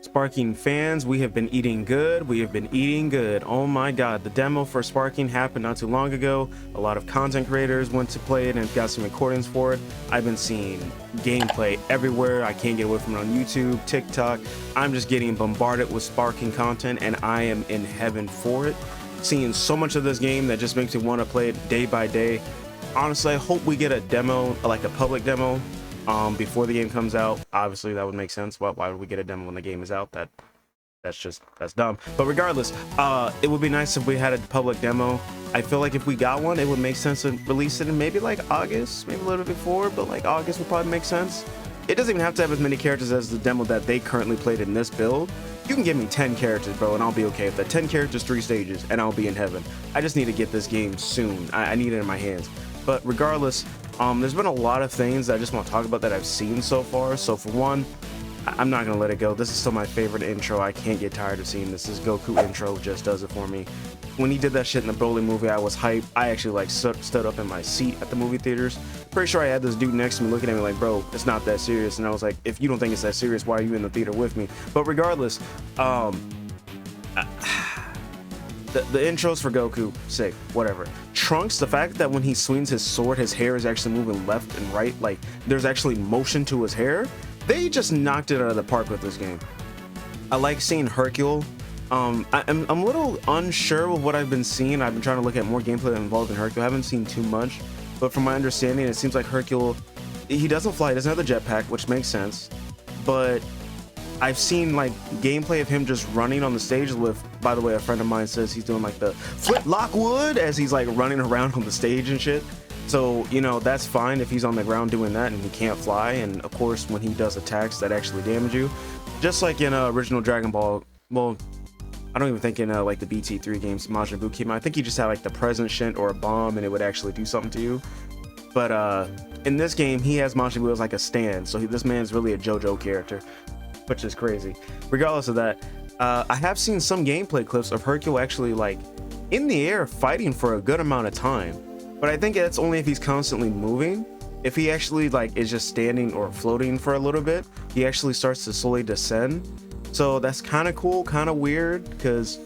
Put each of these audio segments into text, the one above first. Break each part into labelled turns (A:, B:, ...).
A: Sparking fans, we have been eating good. We have been eating good. Oh my god, the demo for Sparking happened not too long ago. A lot of content creators went to play it and got some recordings for it. I've been seeing gameplay everywhere. I can't get away from it on YouTube, TikTok. I'm just getting bombarded with Sparking content and I am in heaven for it. Seeing so much of this game that just makes me want to play it day by day. Honestly, I hope we get a demo, like a public demo, before the game comes out. Obviously that would make sense. Why would we get a demo when the game is out? That's dumb. But regardless, it would be nice if we had a public demo. I feel like if we got one, it would make sense to release it in maybe like August, maybe a little bit before, but like August would probably make sense. It doesn't even have to have as many characters as the demo that they currently played in this build. You can give me 10 characters, bro, and I'll be okay with that. 10 characters, 3 stages, and I'll be in heaven. I just need to get this game soon. I need it in my hands. But regardless, there's been a lot of things that I just want to talk about that I've seen so far. So for one, I'm not gonna let it go. This is still my favorite intro. I can't get tired of seeing this. This Goku intro just does it for me. When he did that shit in the Broly movie, I was hyped. I actually like stood up in my seat at the movie theaters. Pretty sure I had this dude next to me looking at me like, bro, it's not that serious. And I was like, if you don't think it's that serious, why are you in the theater with me? But regardless, the intros for Goku, sick, whatever. Trunks, the fact that when he swings his sword, his hair is actually moving left and right, like there's actually motion to his hair. They just knocked it out of the park with this game. I like seeing Hercule. I'm a little unsure with what I've been seeing. I've been trying to look at more gameplay involved in Hercule. I haven't seen too much, but from my understanding, it seems like Hercule, he doesn't fly, he doesn't have the jetpack, which makes sense, but I've seen like gameplay of him just running on the stage with, by the way, a friend of mine says he's doing like the flip Lockwood as he's like running around on the stage and shit. So, you know, that's fine if he's on the ground doing that and he can't fly. And of course, when he does attacks that actually damage you, just like in original Dragon Ball, well, I don't even think in like the BT3 games Majin Buu came out. I think he just had like the present shit or a bomb and it would actually do something to you. But in this game, he has Majin Buu as like a stand. So this man's really a JoJo character, which is crazy. Regardless of that, I have seen some gameplay clips of Hercule actually like in the air fighting for a good amount of time, but I think that's only if he's constantly moving. If he actually like is just standing or floating for a little bit, he actually starts to slowly descend. So that's kind of cool, kind of weird, because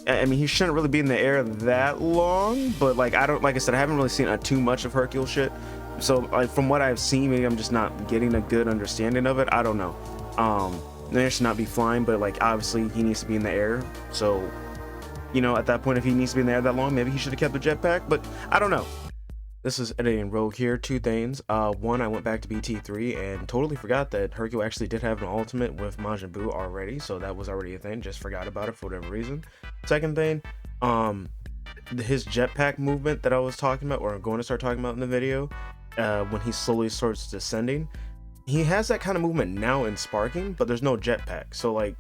A: I mean he shouldn't really be in the air that long, but like like I said, I haven't really seen too much of Hercule shit. So like from what I've seen, maybe I'm just not getting a good understanding of it. I don't know. There should not be flying, but like obviously he needs to be in the air. So, you know, at that point, if he needs to be in the air that long, maybe he should have kept the jetpack, but I don't know. This is Editing Rogue here. 2 things. One, I went back to BT3 and totally forgot that Hercule actually did have an ultimate with Majin Buu already, so that was already a thing. Just forgot about it for whatever reason. Second thing, his jetpack movement that I was talking about, or I'm going to start talking about in the video, when he slowly starts descending, he has that kind of movement now in Sparking, but there's no jetpack. So like,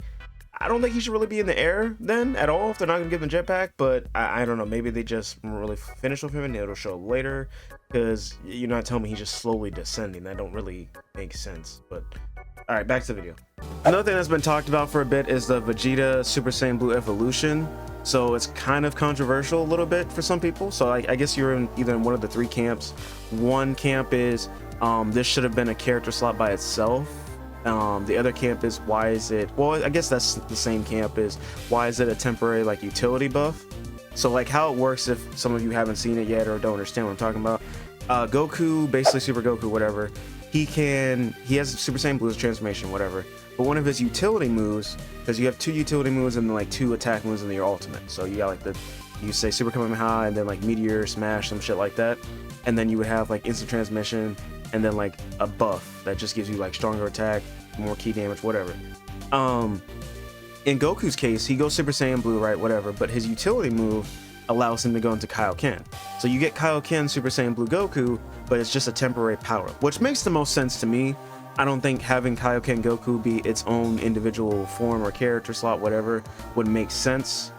A: I don't think he should really be in the air then at all if they're not gonna give him jetpack, but I don't know, maybe they just really finish with him and it'll show later, because you're not telling me he's just slowly descending. That don't really make sense. But all right, back to the video. Another thing that's been talked about for a bit is the Vegeta Super Saiyan Blue evolution. So it's kind of controversial a little bit for some people. So I guess you're in either in one of the 3 camps. One camp is this should have been a character slot by itself. The other camp is, why is it, well, I guess that's the same camp, is why is it a temporary like utility buff? So like how it works, if some of you haven't seen it yet or don't understand what I'm talking about, Goku, basically Super Goku, whatever, he has Super Saiyan Blue's transformation, whatever, but one of his utility moves, because you have 2 utility moves and then like 2 attack moves in your ultimate. So you got like you say Super Kamehameha and then like Meteor, Smash, some shit like that, and then you would have like instant transmission and then like a buff that just gives you like stronger attack, more key damage, whatever. In Goku's case, he goes Super Saiyan Blue, right, whatever, but his utility move allows him to go into Kaioken. So you get Kaioken Super Saiyan Blue Goku, but it's just a temporary power, which makes the most sense to me. I don't think having Kaioken Goku be its own individual form or character slot, whatever, would make sense.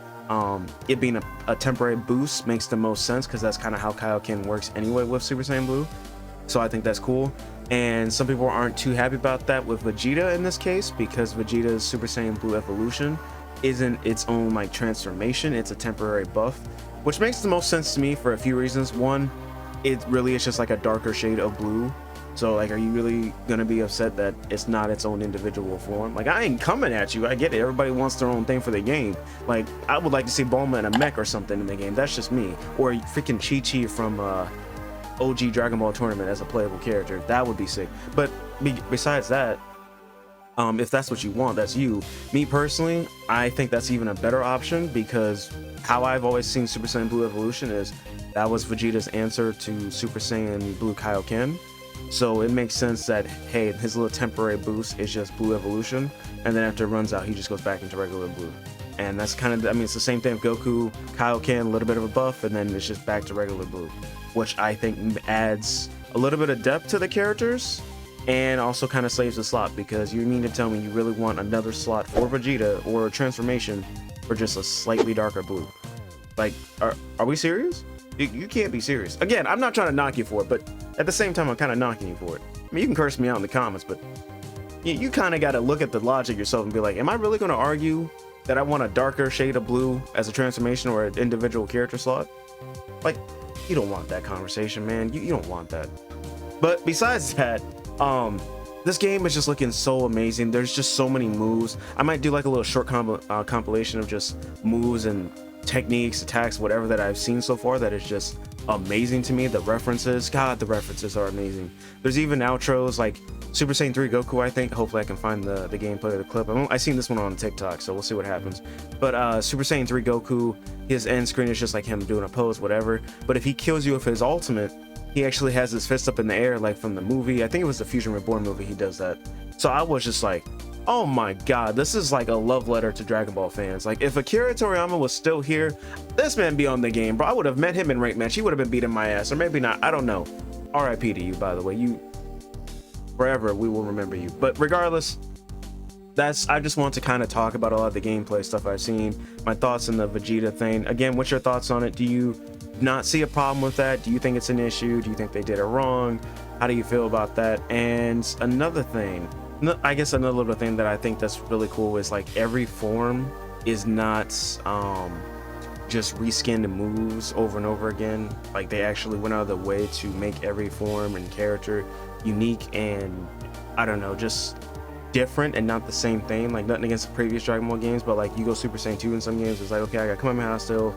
A: It being a temporary boost makes the most sense, because that's kind of how Kaioken works anyway with Super Saiyan Blue. So I think that's cool. And some people aren't too happy about that with Vegeta in this case, because Vegeta's Super Saiyan Blue evolution isn't its own like transformation, it's a temporary buff, which makes the most sense to me for a few reasons. One, it really is just like a darker shade of blue. So like, are you really gonna be upset that it's not its own individual form? Like, I ain't coming at you. I get it. Everybody wants their own thing for the game. Like, I would like to see Bulma in a mech or something in the game. That's just me. Or freaking Chi-Chi from OG Dragon Ball Tournament as a playable character. That would be sick. But besides that, if that's what you want, that's you. Me personally, I think that's even a better option, because how I've always seen Super Saiyan Blue Evolution is that was Vegeta's answer to Super Saiyan Blue Kaioken. So it makes sense that, hey, his little temporary boost is just Blue Evolution, and then after it runs out, he just goes back into regular Blue. And that's kind of, I mean, it's the same thing with Goku, Kaioken, a little bit of a buff, and then it's just back to regular Blue, which I think adds a little bit of depth to the characters, and also kind of saves the slot, because you mean to tell me you really want another slot for Vegeta or a transformation for just a slightly darker Blue? Like, are we serious? You can't be serious. Again, I'm not trying to knock you for it, but at the same time, I'm kind of knocking you for it. I mean, you can curse me out in the comments, but you kind of got to look at the logic yourself and be like, am I really going to argue that I want a darker shade of blue as a transformation or an individual character slot? Like, you don't want that conversation, man. You don't want that. But besides that, this game is just looking so amazing. There's just so many moves. I might do like a little short compilation of just moves and techniques, attacks, whatever that I've seen so far that is just amazing to me. The references, God, the references are amazing. There's even outros like Super Saiyan 3 Goku, I think. Hopefully I can find the gameplay of the clip. I seen this one on TikTok, so we'll see what happens. But Super Saiyan 3 Goku, his end screen is just like him doing a pose, whatever. But if he kills you with his ultimate, he actually has his fist up in the air, like from the movie. I think it was the Fusion Reborn movie he does that. So I was just like, oh my god, this is like a love letter to Dragon Ball fans. Like, if Akira Toriyama was still here, this man be on the game, bro. I would have met him in rank match. He would have been beating my ass, or maybe not. I don't know. RIP to you, by the way. You, forever, we will remember you. But regardless, I just want to kind of talk about a lot of the gameplay stuff I've seen, my thoughts on the Vegeta thing. Again, what's your thoughts on it? Do you not see a problem with that? Do you think it's an issue? Do you think they did it wrong? How do you feel about that? And another thing, I guess another little thing that I think that's really cool is like every form is not just reskinned moves over and over again. Like, they actually went out of the way to make every form and character unique and, I don't know, just different and not the same thing. Like, nothing against the previous Dragon Ball games, but like you go Super Saiyan 2 in some games, it's like, okay, I got Kamehameha still,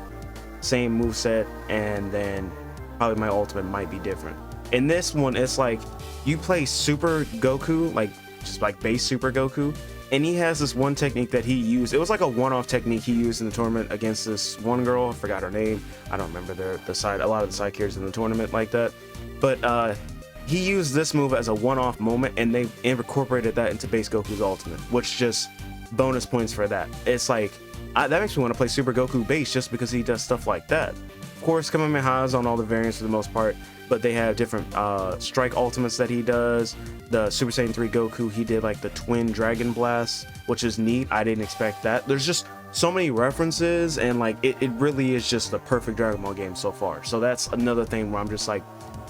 A: same moveset, and then probably my ultimate might be different. In this one, it's like you play Super Goku, like just like base Super Goku, and he has this one technique that he used. It was like a one-off technique he used in the tournament against this one girl. I forgot her name. I don't remember a lot of the side characters in the tournament like that. But he used this move as a one-off moment, and they incorporated that into base Goku's ultimate, which just bonus points for that. It's like, that makes me want to play Super Goku base just because he does stuff like that. Of course, Kamehameha's on all the variants for the most part, but they have different strike ultimates that he does. The Super Saiyan 3 Goku, he did like the twin Dragon Blast, which is neat. I didn't expect that. There's just so many references, and like it really is just the perfect Dragon Ball game so far. So that's another thing where I'm just like,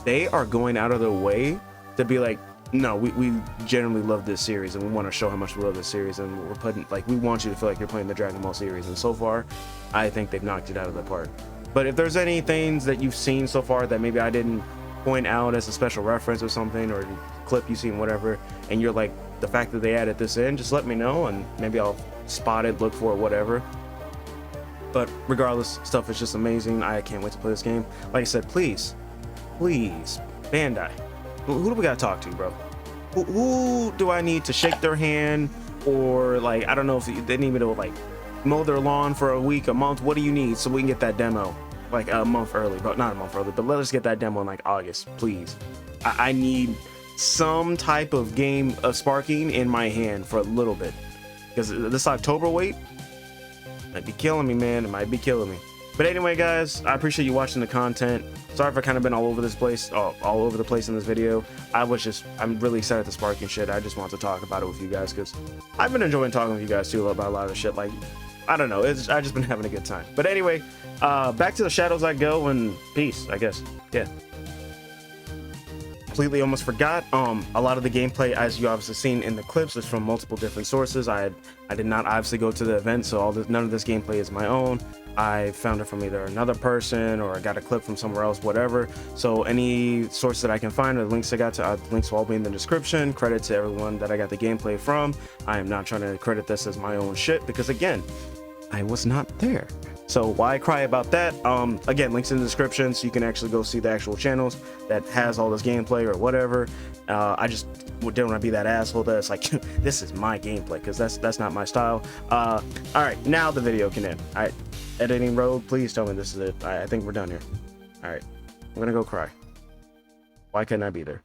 A: they are going out of their way to be like, no, we genuinely love this series, and we want to show how much we love this series, and we're putting, like, we want you to feel like you're playing the Dragon Ball series. And so far, I think they've knocked it out of the park. But if there's any things that you've seen so far that maybe I didn't point out as a special reference or something, or clip you've seen, whatever, and you're like, the fact that they added this in, just let me know, and maybe I'll spot it, look for it, whatever. But regardless, stuff is just amazing. I can't wait to play this game. Like I said, please, Bandai, who do we gotta talk to, bro? Who do I need to shake their hand, or like, I don't know if they need me to like mow their lawn for a week, a month? What do you need so we can get that demo like a month early? But not a month early, but let us get that demo in like August, please. I need some type of game of sparking in my hand for a little bit, because this October wait might be killing me, man. It might be killing me. But anyway, guys, I appreciate you watching the content. Sorry if I kind of been all over the place in this video. I'm really excited to sparking shit. I just want to talk about it with you guys, because I've been enjoying talking with you guys too about a lot of the shit. Like, I don't know, I've just been having a good time. But anyway, back to the shadows I go, and peace, I guess. Yeah. completely almost forgot. A lot of the gameplay, as you obviously seen in the clips, is from multiple different sources. I did not obviously go to the event, so none of this gameplay is my own. I found it from either another person or I got a clip from somewhere else, whatever. So any source that I can find, or the links I got to, links will all be in the description. Credit to everyone that I got the gameplay from. I am not trying to credit this as my own shit because, again, I was not there. So why cry about that? Again, links in the description so you can actually go see the actual channels that has all this gameplay or whatever. I just didn't want to be that asshole that's like, this is my gameplay, because that's not my style. All right, now the video can end. All right, editing road, please tell me this is it. I think we're done here. All right, I'm gonna go cry. Why couldn't I be there?